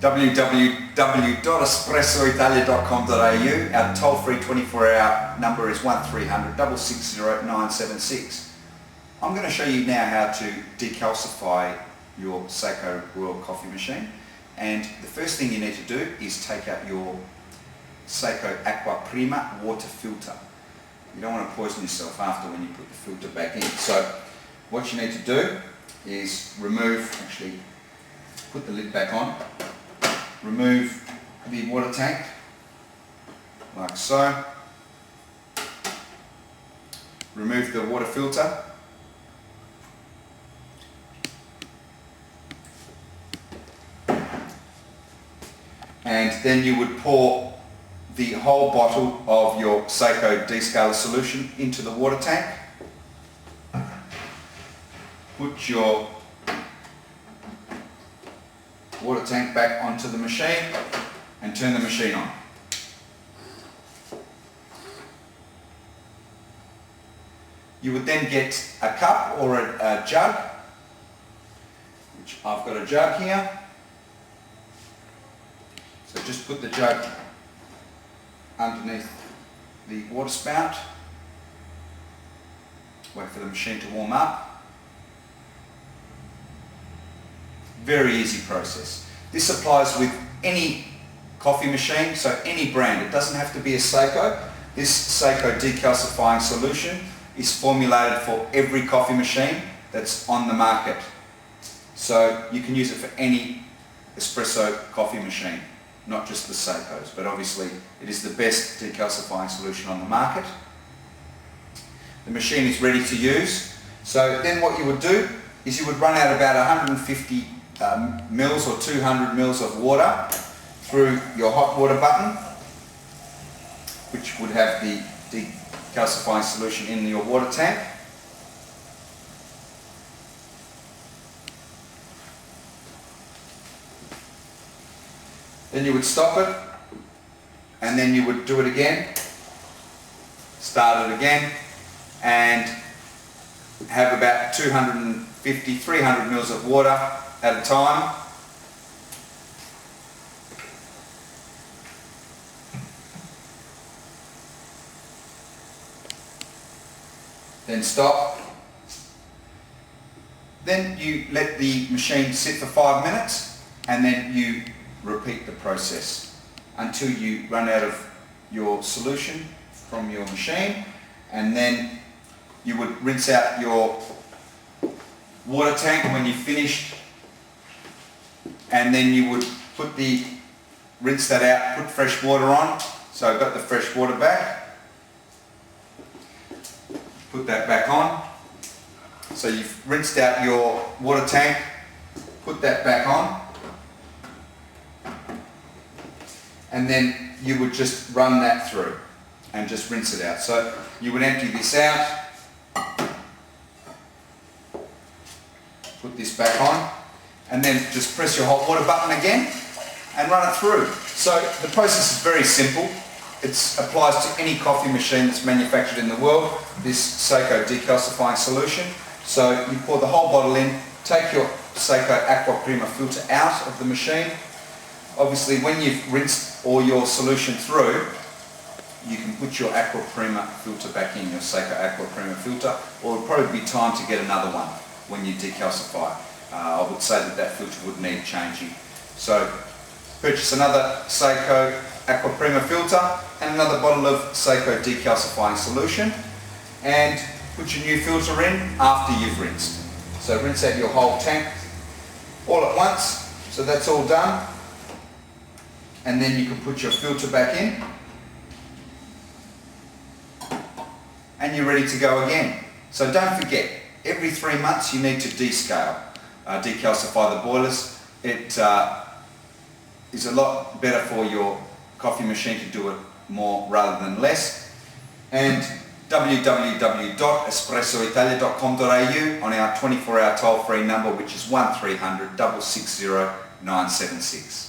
www.espressoitalia.com.au. Our toll-free 24-hour number is 1300 660 976. I'm going to show you now how to decalcify your Saeco Royal coffee machine. And the first thing you need to do is take out your Saeco Aqua Prima water filter. You don't want to poison yourself after when you put the filter back in. So what you need to do is put the lid back on, remove the water tank like so, remove the water filter, and then you would pour the whole bottle of your Saeco Descale solution into the water tank. Put your water tank back onto the machine and turn the machine on. You would then get a cup or a jug, which I've got a jug here. So just put the jug underneath the water spout, wait for the machine to warm up. Very easy process. This applies with any coffee machine, so any brand. It doesn't have to be a Saeco. This Saeco decalcifying solution is formulated for every coffee machine that's on the market. So you can use it for any espresso coffee machine, not just the Saecos, but obviously it is the best decalcifying solution on the market. The machine is ready to use. So then what you would do is you would run out about 150 mils or 200 mils of water through your hot water button, which would have the decalcifying solution in your water tank. Then you would stop it, and then you would do it again, start it again, and have about 250, 300 mils of water at a time. Then stop. Then you let the machine sit for 5 minutes, and then you repeat the process until you run out of your solution from your machine, and then you would rinse out your water tank when you've finished, and then you would rinse that out, put fresh water on. So I've got the fresh water back, put that back on. So you've rinsed out your water tank, put that back on, and then you would just run that through and just rinse it out. So you would empty this out, put this back on, and then just press your hot water button again and run it through. So the process is very simple. It applies to any coffee machine that's manufactured in the world, this Saeco decalcifying solution. So you pour the whole bottle in, take your Saeco Aqua Prima filter out of the machine. Obviously when you've rinsed all your solution through, you can put your Aqua Prima filter back in, your Saeco Aqua Prima filter, or it'll probably be time to get another one when you decalcify. I would say that filter would need changing. So purchase another Saeco Aqua Prima filter and another bottle of Saeco decalcifying solution, and put your new filter in after you've rinsed. So rinse out your whole tank all at once, so that's all done. And then you can put your filter back in, and you're ready to go again. So don't forget, every 3 months you need to decalcify the boilers. It is a lot better for your coffee machine to do it more rather than less. And www.espressoitalia.com.au on our 24-hour toll-free number, which is 1300 660 976.